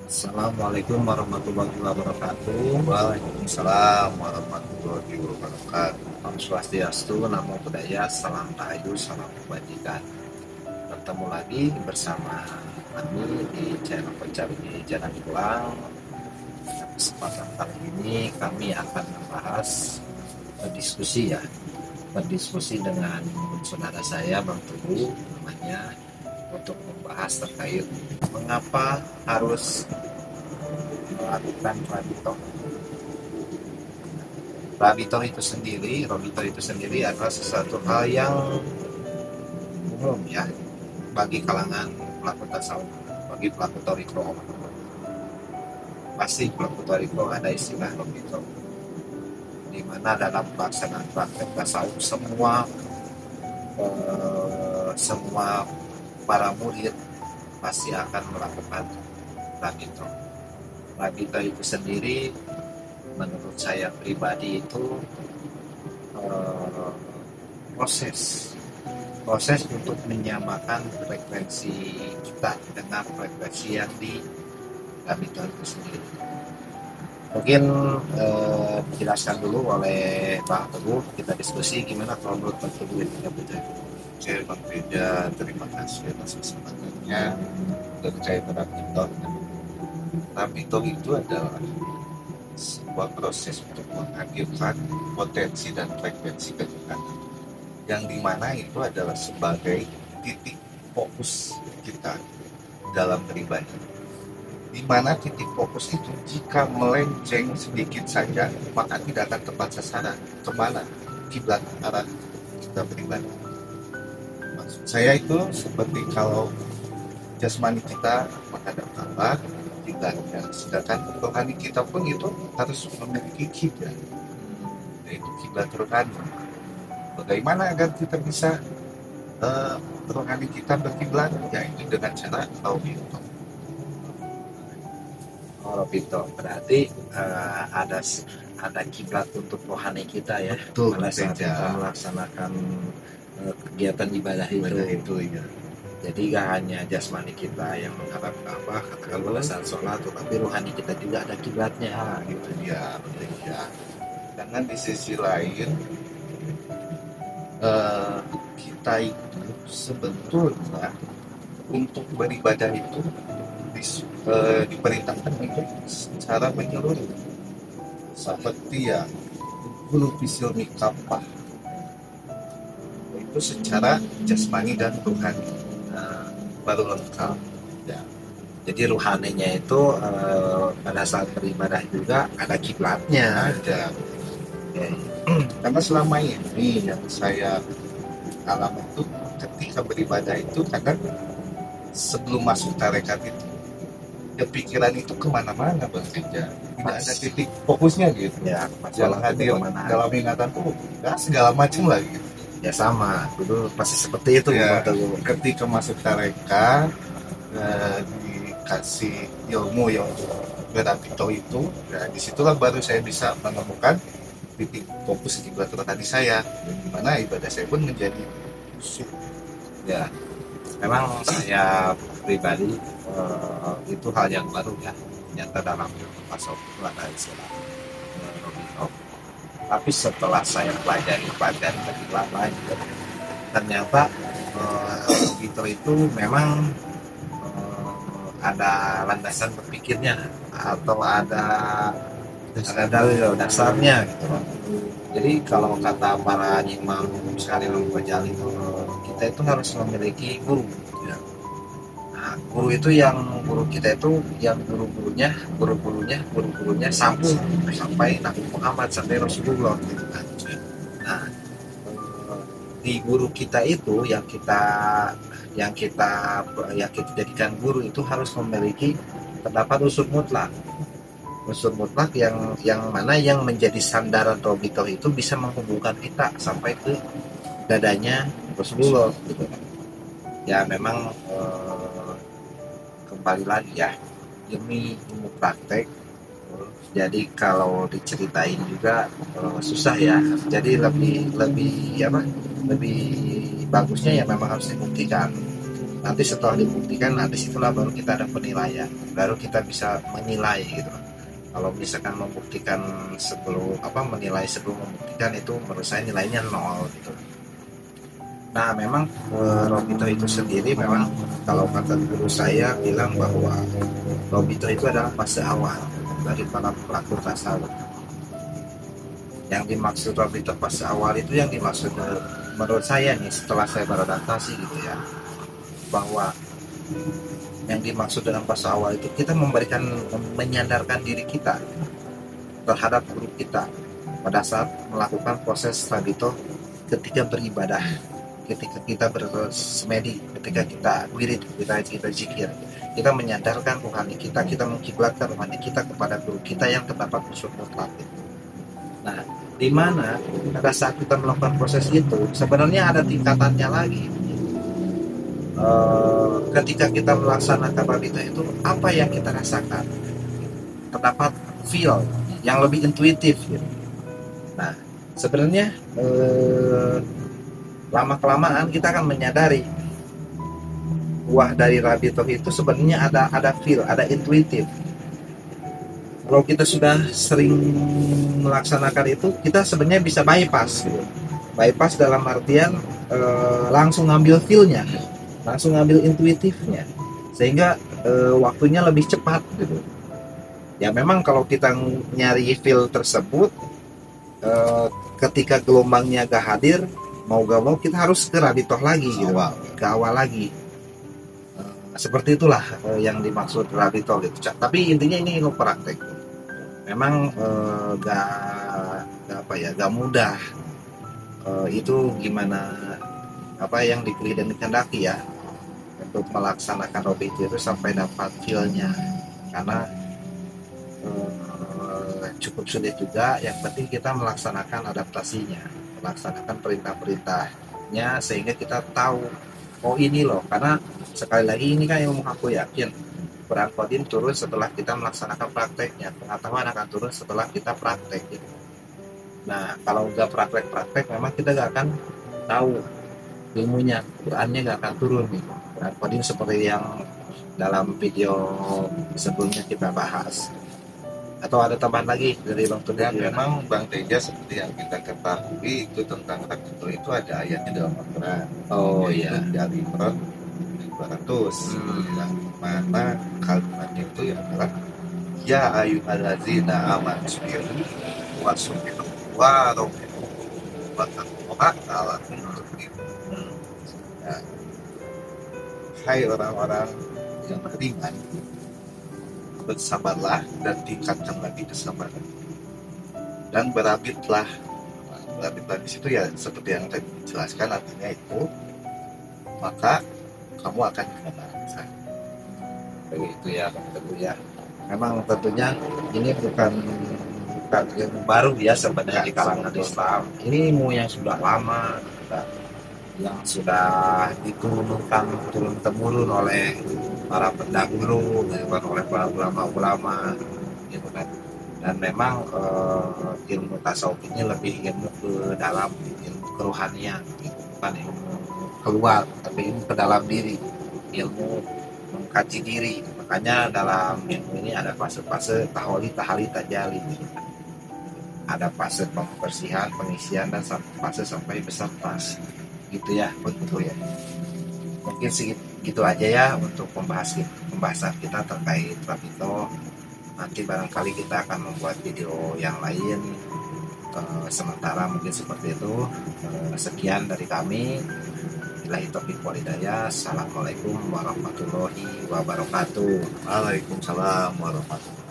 Assalamualaikum warahmatullahi wabarakatuh. Waalaikumsalam warahmatullahi wabarakatuh. Om Swastiastu, Namo Buddhaya, Salam Rahayu, Salam Kebajikan. Bertemu lagi bersama kami di channel Pencari Jalan Pulang. Kesempatan kali ini kami akan membahas berdiskusi dengan saudara saya Bang Teguh namanya, untuk membahas terkait mengapa harus melakukan radito. Robito itu sendiri adalah sesuatu hal yang umum ya bagi kalangan pelaku tasawuf, bagi pelaku toriko. Pasti pelaku toriko ada istilah robito, di mana dalam pelaksanaan praktek tasawuf semua para murid pasti akan melakukan rabito. Rabito itu sendiri menurut saya pribadi itu eh, proses untuk menyamakan frekuensi kita dengan frekuensi yang di rabito itu sendiri. Mungkin dijelaskan dulu oleh Bang Teguh, kita diskusi gimana kalau menurut Bang Teguh ini rabito itu. Oke, Bang Rida, terima kasih atas kesempatannya terkait Rapito. Rapito itu adalah sebuah proses untuk menghadirkan potensi dan frekuensi kegiatan yang dimana itu adalah sebagai titik fokus kita dalam beribadah. Di mana titik fokus itu jika melenceng sedikit saja maka tidak akan tepat sasaran kemana kiblat arah kita beribadah. Maksud saya itu seperti kalau jasmani kita menghadap Allah, kiblatnya, sedangkan rohani kita pun itu harus memiliki kiblat, yaitu kiblat rohani. Bagaimana agar kita bisa rohani kita berkiblat? Yaitu dengan cara tauhid. Robito berarti ada kiblat untuk rohani kita ya, Betul, pada saat Reja. kita melaksanakan kegiatan ibadah Ibadah itu. itu ya. Jadi gak hanya jasmani kita yang menghadap Ka'bah ketika pada saat sholat, tetapi rohani kita juga ada kiblatnya. Nah, itu dia, Reja. Dengan di sisi lain, kita itu sebetulnya untuk beribadah itu diperintahkan untuk secara menyeluruh seperti ya guru fisil mikapah itu secara jasmani dan rohani baru lengkap Ya. Jadi rohaninya itu pada saat beribadah juga ada kiblatnya. ada. Ya. Karena selama ini yang saya alami itu ketika beribadah itu kadang sebelum masuk tarekat itu ya pikiran itu kemana-mana Bang Reja, tidak ada titik fokusnya gitu Ya, yang hadir dalam ingatan tuh ya segala macam lah gitu. Ya sama, dulu pasti seperti itu Ya, Bang Teguh. ketika masuk tarekat dikasih ilmu yang beratito itu, ya disitulah baru saya bisa menemukan titik fokus kiblat tadi saya, di mana ibadah saya pun menjadi khusyuk. Ya, memang saya pribadi itu hal yang baru ya, ternyata dalam tasawuf itu ada istilah robito. Tapi setelah saya pelajari lebih lama gitu, ternyata robito itu memang ada landasan berpikirnya atau ada dalil dasarnya gitu. Jadi kalau kata para imam sekali Imam Ghazali itu, kita itu harus memiliki guru ya. Nah, guru itu yang guru kita itu yang guru-gurunya sambung sampai Nabi Muhammad, sampai Rasulullah gitu kan. Nah, di guru kita itu yang kita jadikan guru itu harus memiliki terdapat unsur mutlak yang mana yang menjadi sandaran robito itu bisa menghubungkan kita sampai ke dadanya Rasulullah gitu. Ya memang kembali lagi ya, demi ilmu praktek. Jadi kalau diceritain juga susah ya. Jadi lebih bagusnya ya memang harus dibuktikan. nanti setelah dibuktikan, nanti situlah baru kita ada penilaian, baru kita bisa menilai gitu. Kalau misalkan membuktikan sebelum menilai sebelum membuktikan, itu menurut saya nilainya nol gitu. Nah memang Robito itu sendiri memang kalau kata guru saya bilang bahwa Robito itu adalah fase awal dari para pelaku tasawuf. Yang dimaksud Robito fase awal itu yang dimaksud menurut saya nih, setelah saya beradaptasi gitu ya, bahwa yang dimaksud dengan fase awal itu kita menyadarkan diri kita terhadap guru kita pada saat melakukan proses Rabito, ketika beribadah, ketika kita bersemedi, ketika kita wirid, kita zikir, kita menyadarkan rohani kita, kita mengkiblatkan rohani kita kepada guru kita yang terdapat unsur mutlak. Nah, di mana pada saat kita melakukan proses itu sebenarnya ada tingkatannya lagi. Ketika kita melaksanakan Rabito itu, apa yang kita rasakan? Terdapat feel yang lebih intuitif gitu. Nah, sebenarnya lama kelamaan kita akan menyadari buah dari Rabito itu sebenarnya ada feel, ada intuitif. Kalau kita sudah sering melaksanakan itu, kita sebenarnya bisa bypass gitu. Bypass dalam artian langsung ngambil feel-nya, langsung ngambil intuitifnya, sehingga waktunya lebih cepat gitu. Ya memang kalau kita nyari feel tersebut, ketika gelombangnya gak hadir, mau gak mau kita harus ke Rabitoh lagi gitu, ke awal lagi. Seperti itulah yang dimaksud Rabitoh gitu. Tapi intinya ini ilmu praktek. Memang gak mudah. Itu gimana yang dipilih dan dikehendaki ya untuk melaksanakan Robito itu sampai dapat feel-nya, karena cukup sulit juga. Yang penting kita melaksanakan adaptasinya, melaksanakan perintah-perintahnya, sehingga kita tahu, oh ini loh. Karena sekali lagi ini kan ilmu aku yakin Quran Qadim turun setelah kita melaksanakan prakteknya, pengetahuan akan turun setelah kita praktek gitu. Nah kalau nggak praktek memang kita nggak akan tahu ilmunya, Qurannya nggak akan turun nih. Quran Qadim seperti yang dalam video sebelumnya kita bahas. Atau ada tambahan lagi dari Bang Teja? Memang Bang Teja, seperti yang kita ketahui itu tentang Rabito itu ada ayatnya dalam Al-Quran. Oh iya. Dari Imran 200 yang mana kalimatnya itu adalah ya ayyuhallazina amanu sabiru wa sabiru wa rabbikum wa taqwallaha la'allakum. Hai orang-orang yang beriman, bersabarlah dan tingkatkan lagi kesabaran, dan berabidlah. Berabid di situ ya seperti yang tadi dijelaskan, artinya itu maka kamu akan kebenaran. Begitu ya Bang Teguh ya. Memang tentunya ini bukan ilmu baru ya sebenarnya di kalangan Islam. Ini ilmu yang sudah lama, yang sudah diturunkan turun temurun oleh para pendahulu, oleh para ulama-ulama gitu kan. Dan memang ilmu tasawuf ini lebih ilmu ke dalam, ilmu kerohanian gitu. Bukan ilmu keluar, tapi ilmu ke dalam diri, ilmu mengkaji diri. Makanya dalam ilmu ini ada fase-fase taholi, tahali, tajali gitu. Ada fase pembersihan, pengisian, dan fase sampai besar pas gitu ya, begitu ya. Mungkin segitu aja ya untuk pembahasan kita terkait Rabito. Nanti barangkali kita akan membuat video yang lain. Sementara mungkin seperti itu. Sekian dari kami. Billahi taufiq wal hidayah. Assalamualaikum warahmatullahi wabarakatuh. Waalaikumsalam warahmatullahi wabarakatuh.